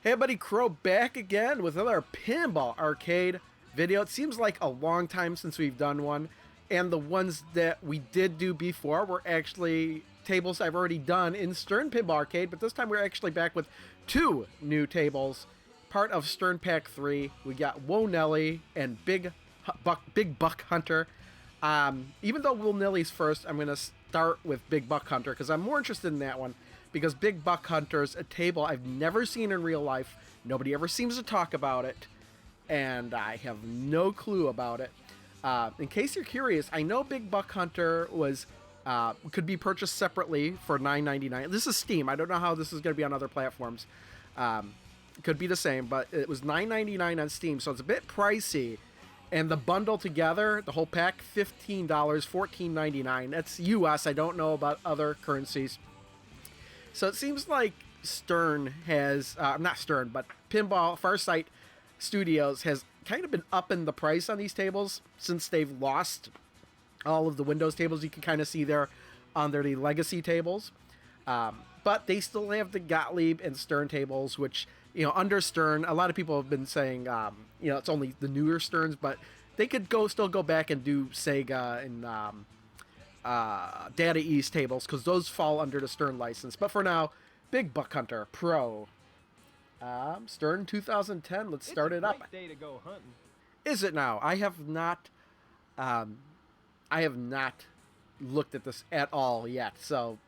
Hey buddy, Crow back again with another Pinball Arcade video. It seems like a long time since we've done one, and the ones that we did do before were actually tables I've already done in Stern Pinball Arcade, but this time we're actually back with two new tables, part of Stern Pack 3. We got Whoa Nelly and Big Buck Hunter. Even though Will Nelly's first, I'm going to start with Big Buck Hunter because I'm more interested in that one. Because Big Buck Hunter's a table I've never seen in real life. Nobody ever seems to talk about it. And I have no clue about it. In case you're curious, I know Big Buck Hunter was could be purchased separately for $9.99. This is Steam. I don't know how this is going to be on other platforms. Could be the same, but it was $9.99 on Steam, so it's a bit pricey. And the bundle together, the whole pack, $15, $14.99. That's US. I don't know about other currencies. So it seems like Stern has, not Stern, but Pinball Farsight Studios has kind of been upping the price on these tables since they've lost all of the Windows tables you can kind of see there on their legacy tables. But they still have the Gottlieb and Stern tables, which, under Stern, a lot of people have been saying, it's only the newer Sterns, but they could still go back and do Sega and Data East tables, because those fall under the Stern license. But for now, Big Buck Hunter Pro. Stern 2010. Let's start it up. It's a great day to go hunting. Is it now? I have not looked at this at all yet. So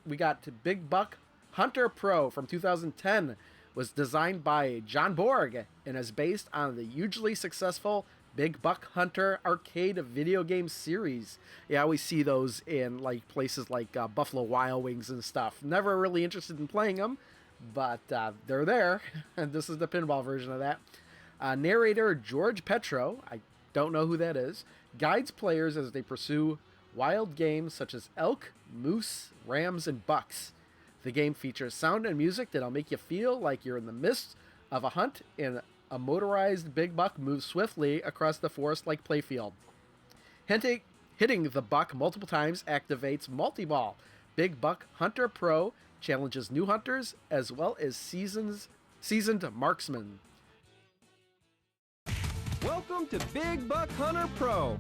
we got Big Buck Hunter Pro from 2010. Was designed by John Borg and is based on the hugely successful Big Buck Hunter arcade video game series. Yeah, I always see those in places like Buffalo Wild Wings and stuff. Never really interested in playing them, but they're there, and this is the pinball version of that. Narrator George Petro, I don't know who that is, guides players as they pursue wild games such as elk, moose, rams, and bucks. The game features sound and music that'll make you feel like you're in the midst of a hunt, and a motorized Big Buck moves swiftly across the forest-like playfield. Hitting the buck multiple times activates multi-ball. Big Buck Hunter Pro challenges new hunters as well as seasoned marksmen. Welcome to Big Buck Hunter Pro.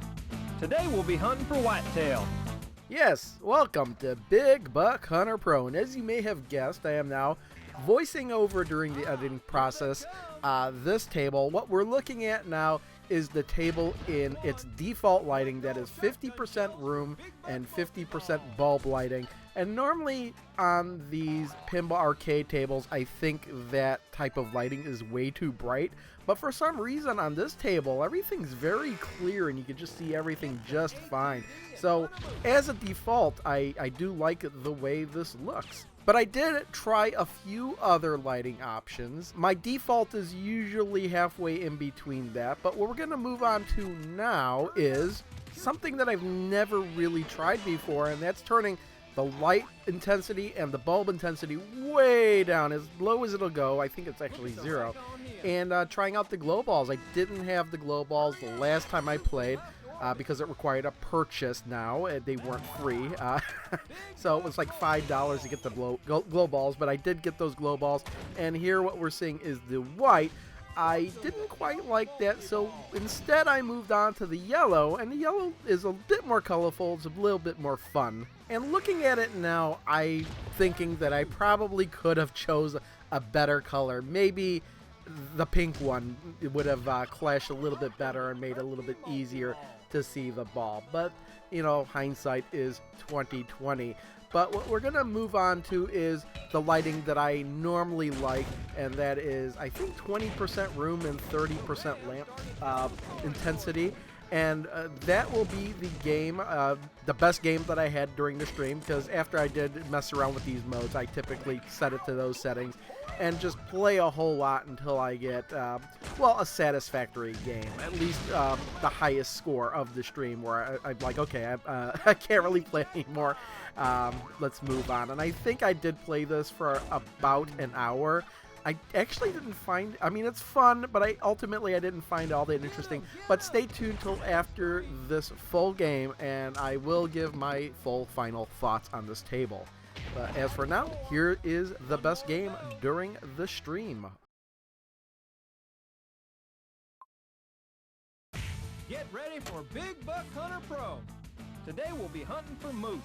Today we'll be hunting for whitetail. Yes, welcome to Big Buck Hunter Pro, and as you may have guessed, I am now voicing over during the editing process this table. What we're looking at now is the table in its default lighting, that is 50% room and 50% bulb lighting. And normally on these Pinball Arcade tables, I think that type of lighting is way too bright. But for some reason on this table, everything's very clear and you can just see everything just fine. So as a default, I do like the way this looks. But I did try a few other lighting options. My default is usually halfway in between that, but what we're going to move on to now is something that I've never really tried before, and that's turning the light intensity and the bulb intensity way down, as low as it'll go. I think it's actually 0. And trying out the glow balls. I didn't have the glow balls the last time I played. Because it required a purchase now. They weren't free. So it was like $5 to get the glow balls, but I did get those glow balls. And here what we're seeing is the white. I didn't quite like that, so instead I moved on to the yellow, and the yellow is a bit more colorful. It's a little bit more fun. And looking at it now, I'm thinking that I probably could have chose a better color. Maybe the pink one would have clashed a little bit better and made it a little bit easier to see the ball. But, hindsight is 2020. But what we're going to move on to is the lighting that I normally like, and that is, I think, 20% room and 30% lamp intensity. And that will be the game, the best game that I had during the stream, because after I did mess around with these modes, I typically set it to those settings and just play a whole lot until I get, a satisfactory game. At least the highest score of the stream, where I'm like, okay, I can't really play anymore. Let's move on. And I think I did play this for about an hour. I actually didn't find, it's fun, but I didn't find all that interesting. But stay tuned till after this full game, and I will give my full final thoughts on this table. But as for now, here is the best game during the stream. Get ready for Big Buck Hunter Pro. Today we'll be hunting for moose.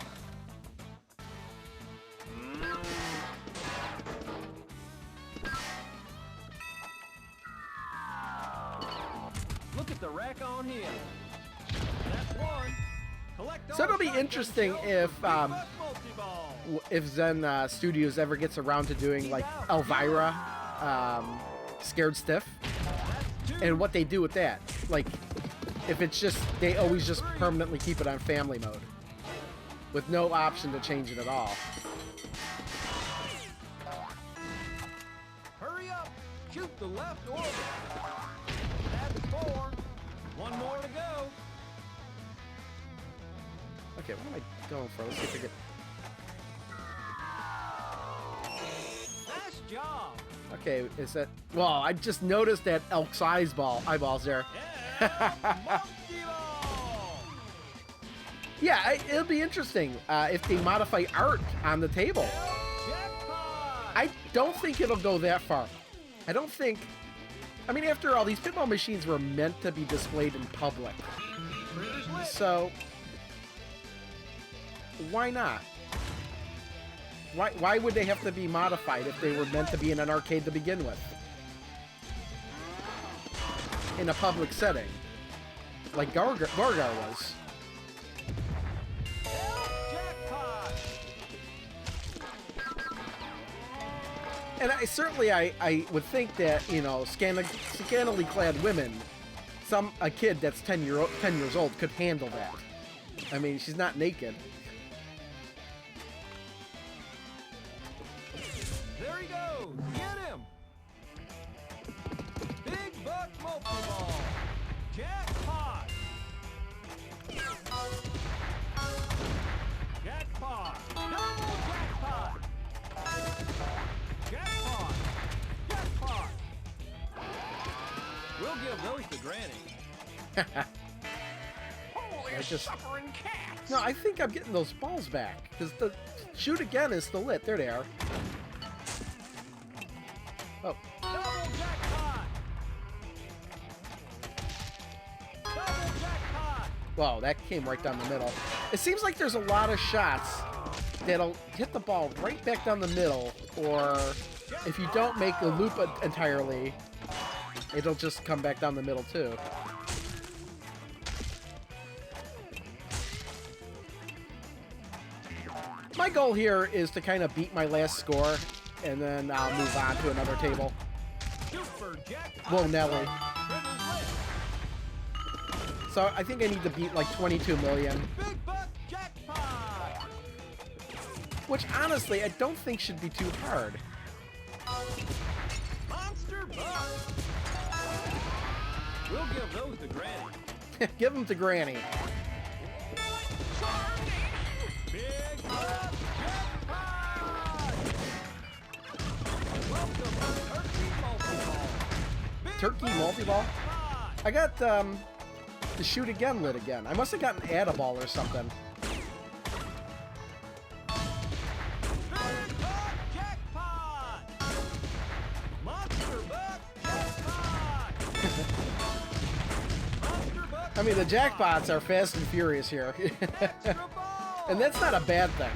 Look at the rack on him. That's one. Collect So all it'll be shotgun interesting shells if for Big Buck multi-ball. Zen Studios ever gets around to doing like Elvira, Scared Stiff, and what they do with that. Like, if it's just, they always just permanently keep it on family mode with no option to change it at all. Hurry up! Shoot the left orbit. That's 4. One more to go. Okay, what am I going for? Let's see if I get... Nice job. Okay, is that... Well, I just noticed that elk's eyeballs there. Yeah, monkey ball. Yeah, it'll be interesting if they modify art on the table. Jackpot. I don't think it'll go that far. I don't think... I mean, after all, these pinball machines were meant to be displayed in public. Printer's lit. So, why not? Why would they have to be modified if they were meant to be in an arcade to begin with? In a public setting. Like Gargar was. Jackpot. And I would think that, you know, scantily clad women, a kid that's 10 years old could handle that. I mean, she's not naked. There he goes. Get him. Big Buck multi-ball. Jackpot. Jackpot. Double jackpot. Jackpot. Jackpot. We'll give those to Granny. Holy suffering cats. No, I think I'm getting those balls back. Because the shoot again is still lit. There they are. Oh. Double jackpot. Double jackpot. Wow, that came right down the middle. It seems like there's a lot of shots that'll hit the ball right back down the middle, or if you don't make the loop entirely, it'll just come back down the middle too. My goal here is to kind of beat my last score, and then I'll move on to another table. Super jackpot. Whoa, Nelly. Printer's lit. So I think I need to beat like 22 million. Big Buck jackpot. Which, honestly, I don't think should be too hard. Monster Buck. We'll give those to Granny. Give them to Granny. Big Buck jackpot. Welcome to Turkey Multi-Ball. Big Turkey Buck multi-ball? jackpot. I got the shoot again lit again. I must have gotten add-a-ball or something. Big Buck jackpot. Monster Buck jackpot. Monster Buck I mean, the jackpots are fast and furious here. extra ball. And that's not a bad thing.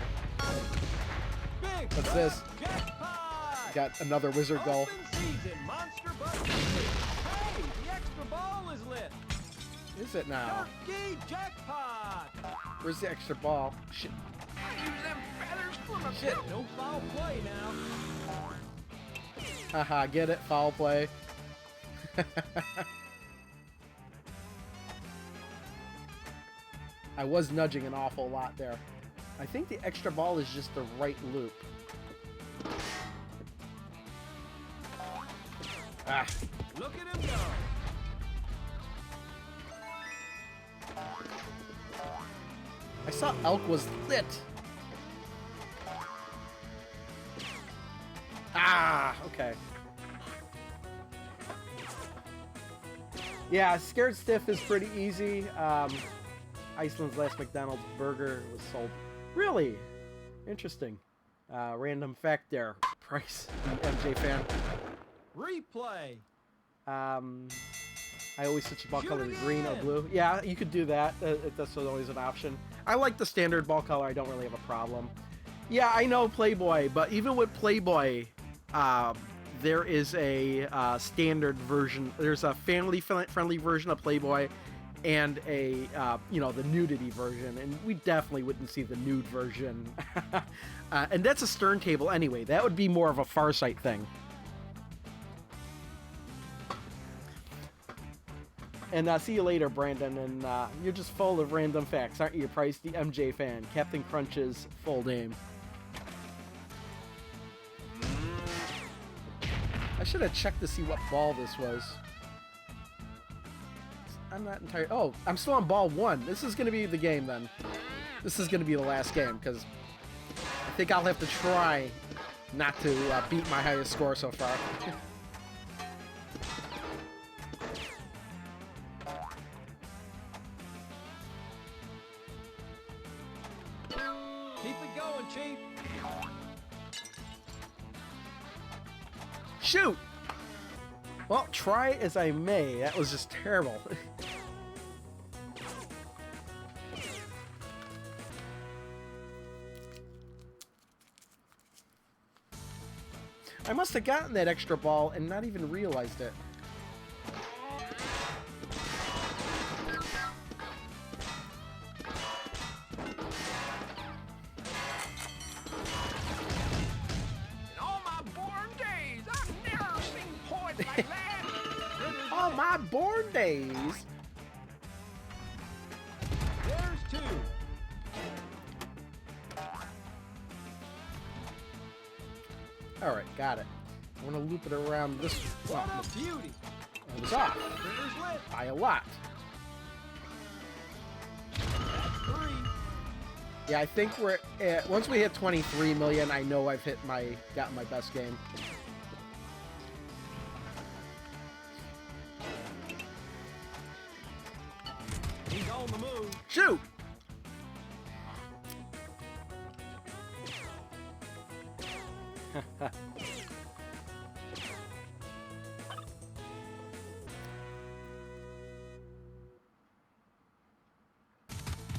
Big What's Buck this? Jackpot. Got another wizard goal. Open season, Monster Buck. Hey, the extra ball is lit. Is it now? Turkey jackpot. Where's the extra ball? Shit. I use them feathers for my Shit. No foul play now. Haha, get it? Foul play. I was nudging an awful lot there. I think the extra ball is just the right loop. Ah. Look at him go. I saw elk was lit. Ah, okay. Yeah, Scared Stiff is pretty easy. Iceland's last McDonald's burger was sold. Really? Interesting. Random fact there. Price, the MJ fan. Replay. I always switch the ball color to green or blue. Yeah, you could do that. That's always an option. I like the standard ball color. I don't really have a problem. Yeah, I know Playboy, but even with Playboy, there is a standard version. There's a family-friendly version of Playboy and a, the nudity version. And we definitely wouldn't see the nude version. And that's a Stern table anyway. That would be more of a Farsight thing. And see you later, Brandon. And you're just full of random facts, aren't you, Price, the MJ fan? Captain Crunch's full name. I should have checked to see what ball this was. I'm not entirely... Oh, I'm still on ball 1. This is going to be the game, then. This is going to be the last game, because I think I'll have to try not to beat my highest score so far. Keep it going, Chief. Shoot! Well, try as I may. That was just terrible. I must have gotten that extra ball and not even realized it. Oh, my born days. There's 2. All right, got it. I want to loop it around this. What a beauty. It was off Printer's lit. by a lot. That's 3. Yeah, I think we're at, once we hit 23 million, I know I've gotten my best game. He's on the move. Shoot!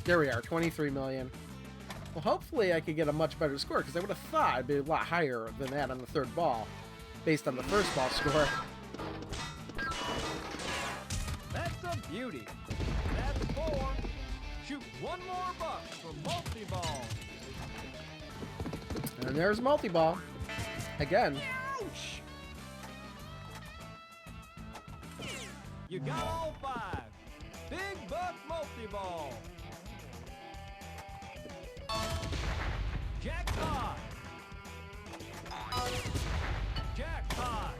There we are, 23 million. Well, hopefully I could get a much better score, because I would have thought I'd be a lot higher than that on the third ball, based on the first ball score. That's a beauty. That's 4. Shoot one more buck for multi-ball. And there's multi-ball. Again. Ouch! You got all 5. Big buck multi-ball. Jackpot! Jackpot!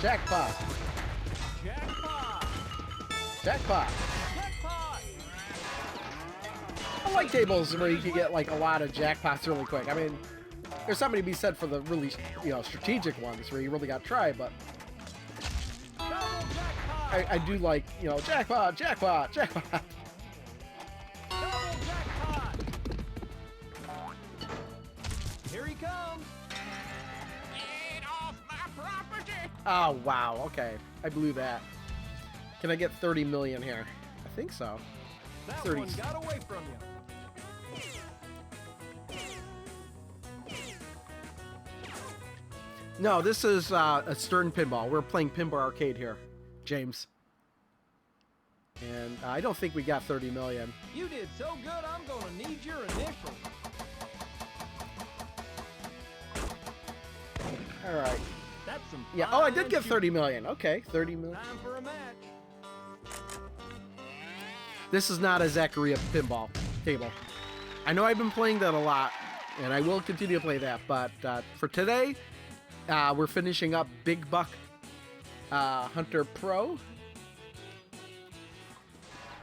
Jackpot. Jackpot! Jackpot. Jackpot! I like tables where you can get like a lot of jackpots really quick. I mean, there's something to be said for the really, strategic ones where you really got to try, but Double jackpot! I do like, jackpot, jackpot, jackpot. Double jackpot! Here he comes! Get off my property! Oh, wow. Okay. I blew that. Can I get 30 million here? I think so. That 30. one got away from you. No, this is a Stern Pinball. We're playing Pinball Arcade here, James. And I don't think we got 30 million. You did so good, I'm gonna need your initials. All right. That's some Yeah. Oh, I did fine get shooting. 30 million. Okay, 30 million. Time for a match. This is not a Zaccaria pinball table. I know I've been playing that a lot, and I will continue to play that. But for today, we're finishing up Big Buck Hunter Pro.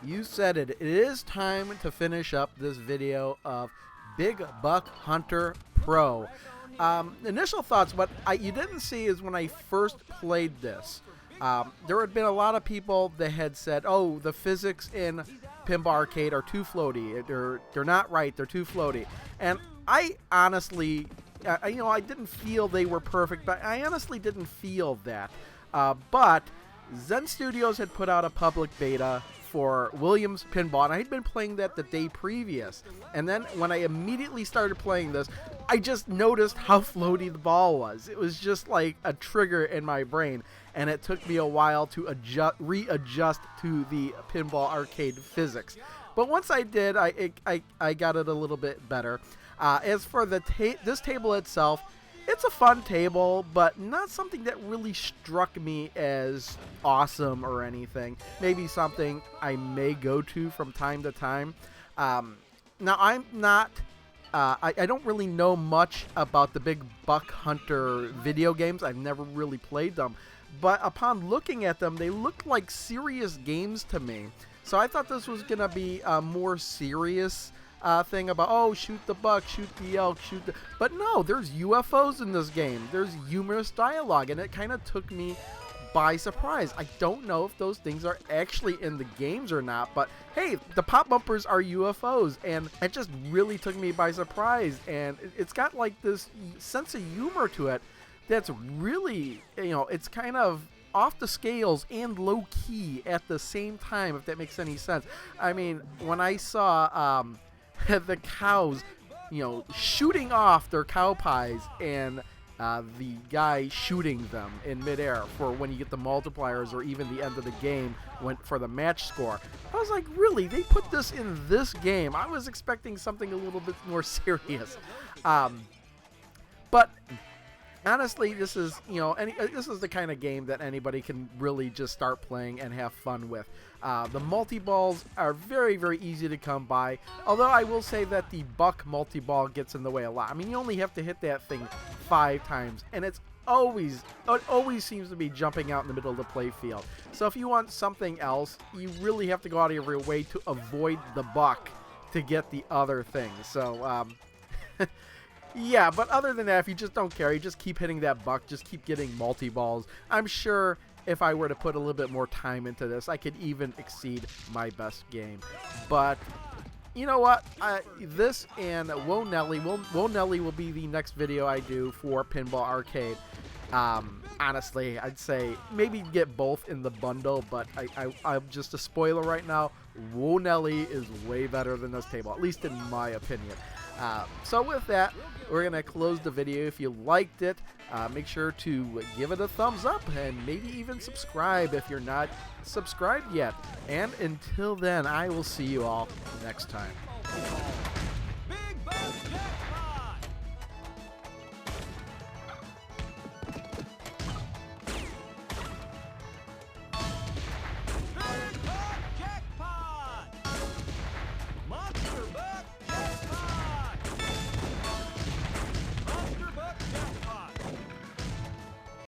You said it. It is time to finish up this video of Big Buck Hunter Pro. Initial thoughts, what you didn't see is when I first played this, there had been a lot of people that had said, oh, the physics in Pinball Arcade are too floaty. They're not right. They're too floaty. And I honestly, I didn't feel they were perfect, but I honestly didn't feel that. But Zen Studios had put out a public beta for Williams Pinball, and I had been playing that the day previous. And then when I immediately started playing this, I just noticed how floaty the ball was. It was just like a trigger in my brain, and it took me a while to readjust to the Pinball Arcade physics. But once I did, I got it a little bit better. As for this table itself, it's a fun table, but not something that really struck me as awesome or anything. Maybe something I may go to from time to time. Now, I'm not... I don't really know much about the Big Buck Hunter video games. I've never really played them. But upon looking at them, they look like serious games to me. So I thought this was going to be a more serious thing about, oh, shoot the buck, shoot the elk, shoot the... But no, there's UFOs in this game. There's humorous dialogue, and it kind of took me by surprise. I don't know if those things are actually in the games or not, but hey, the pop bumpers are UFOs, and it just really took me by surprise, and it's got like this sense of humor to it that's really, it's kind of off the scales and low key at the same time, if that makes any sense. I mean, when I saw the cows, shooting off their cow pies, and the guy shooting them in midair for when you get the multipliers or even the end of the game for the match score. I was like, really? They put this in this game? I was expecting something a little bit more serious. But honestly, this is, this is the kind of game that anybody can really just start playing and have fun with. The multi-balls are very, very easy to come by, although I will say that the Buck multi-ball gets in the way a lot. I mean, you only have to hit that thing 5 times, and it always seems to be jumping out in the middle of the play field. So if you want something else, you really have to go out of your way to avoid the Buck to get the other things. So, yeah, but other than that, if you just don't care, you just keep hitting that Buck, just keep getting multi-balls. I'm sure if I were to put a little bit more time into this, I could even exceed my best game. But you know what? This and Whoa Nelly will be the next video I do for Pinball Arcade. Honestly, I'd say maybe get both in the bundle, but I'm just a spoiler right now. Whoa Nelly is way better than this table, at least in my opinion. So with that, we're going to close the video. If you liked it, make sure to give it a thumbs up and maybe even subscribe if you're not subscribed yet. And until then, I will see you all next time.